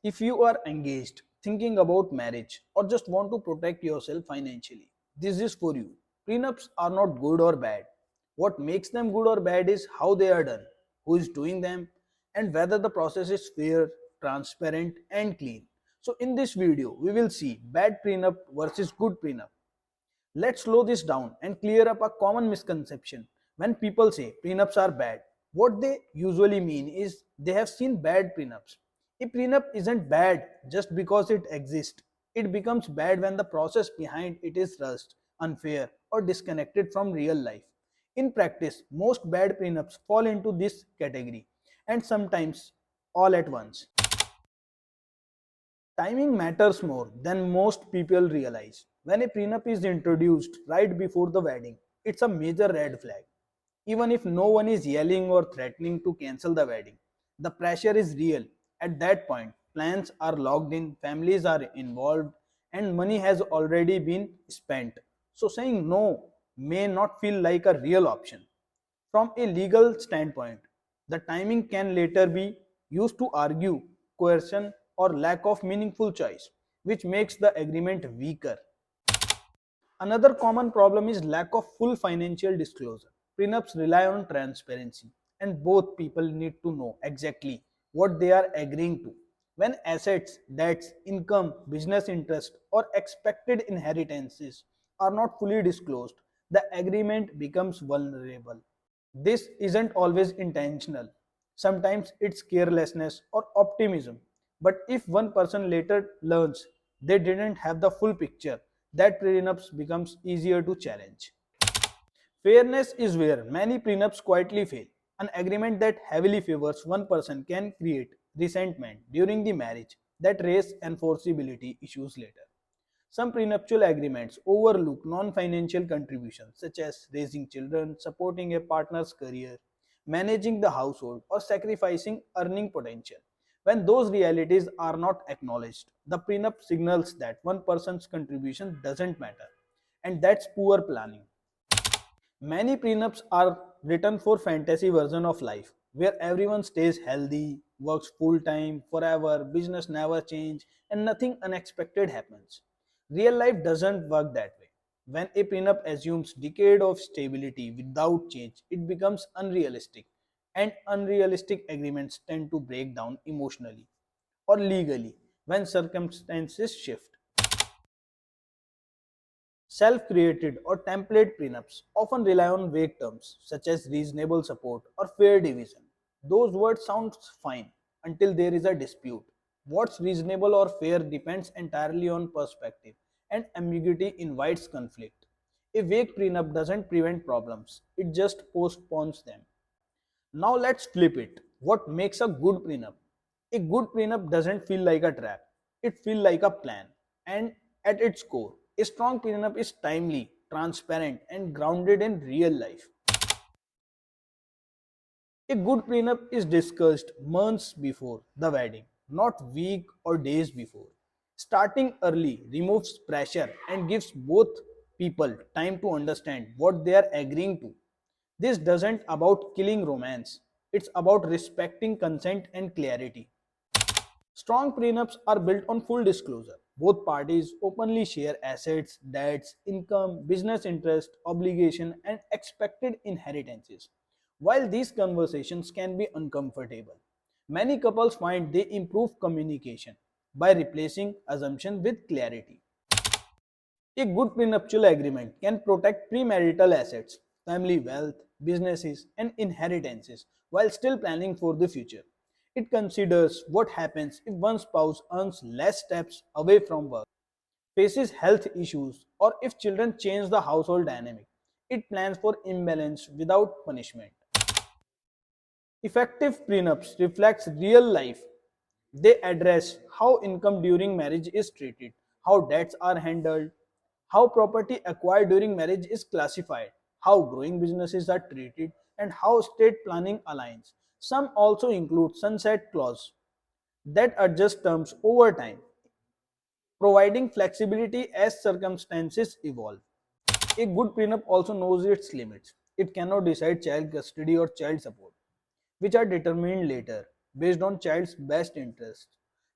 If you are engaged, thinking about marriage, or just want to protect yourself financially, this is for you. Prenups are not good or bad. What makes them good or bad is how they are done, who is doing them, and whether the process is fair, transparent, and clean. So, in this video, we will see bad prenup versus good prenup. Let's slow this down and clear up a common misconception. When people say prenups are bad, what they usually mean is they have seen bad prenups. A prenup isn't bad just because it exists. It becomes bad when the process behind it is rushed, unfair, or disconnected from real life. In practice, most bad prenups fall into this category, and sometimes all at once. Timing matters more than most people realize. When a prenup is introduced right before the wedding, it's a major red flag. Even if no one is yelling or threatening to cancel the wedding, the pressure is real. At that point, plans are locked in, families are involved, and money has already been spent. So saying no may not feel like a real option. From a legal standpoint, the timing can later be used to argue coercion or lack of meaningful choice, which makes the agreement weaker. Another common problem is lack of full financial disclosure. Prenups rely on transparency, and both people need to know exactly what they are agreeing to. When assets, debts, income, business interest, or expected inheritances are not fully disclosed, the agreement becomes vulnerable. This isn't always intentional. Sometimes it's carelessness or optimism. But if one person later learns they didn't have the full picture, that prenups becomes easier to challenge. Fairness is where many prenups quietly fail. An agreement that heavily favors one person can create resentment during the marriage that raise enforceability issues later. Some prenuptial agreements overlook non financial contributions such as raising children, supporting a partner's career, managing the household, or sacrificing earning potential. When those realities are not acknowledged, the prenup signals that one person's contribution doesn't matter, and that's poor planning. Many prenups are written for fantasy version of life where everyone stays healthy, works full time, forever, business never change and nothing unexpected happens. Real life doesn't work that way. When a prenup assumes decade of stability without change, it becomes unrealistic and unrealistic agreements tend to break down emotionally or legally when circumstances shift. Self created or template prenups often rely on vague terms such as reasonable support or fair division. Those words sound fine until there is a dispute. What's reasonable or fair depends entirely on perspective, and ambiguity invites conflict. A vague prenup doesn't prevent problems, it just postpones them. Now let's flip it. What makes a good prenup? A good prenup doesn't feel like a trap. It feels like a plan. And at its core, a strong prenup is timely, transparent, and grounded in real life. A good prenup is discussed months before the wedding, not weeks or days before. Starting early removes pressure and gives both people time to understand what they are agreeing to. This doesn't about killing romance. It's about respecting consent and clarity. Strong prenups are built on full disclosure. Both parties openly share assets, debts, income, business interest, obligation, and expected inheritances. While these conversations can be uncomfortable, many couples find they improve communication by replacing assumption with clarity. A good prenuptial agreement can protect premarital assets, family wealth, businesses, and inheritances while still planning for the future. It considers what happens if one spouse earns less steps away from work, faces health issues, or if children change the household dynamic. It plans for imbalance without punishment. Effective prenups reflects real life. They address how income during marriage is treated, how debts are handled, how property acquired during marriage is classified, how growing businesses are treated, and how state planning aligns. Some also include sunset clause that adjust terms over time, providing flexibility as circumstances evolve. A good prenup also knows its limits. It cannot decide child custody or child support, which are determined later based on child's best interests.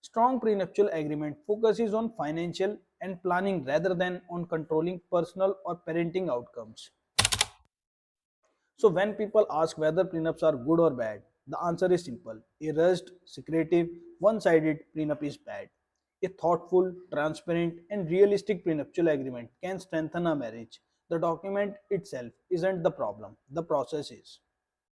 Strong prenuptial agreement focuses on financial and planning rather than on controlling personal or parenting outcomes. So when people ask whether prenups are good or bad, the answer is simple. A rushed, secretive, one-sided prenup is bad. A thoughtful, transparent, and realistic prenuptial agreement can strengthen a marriage. The document itself isn't the problem, the process is.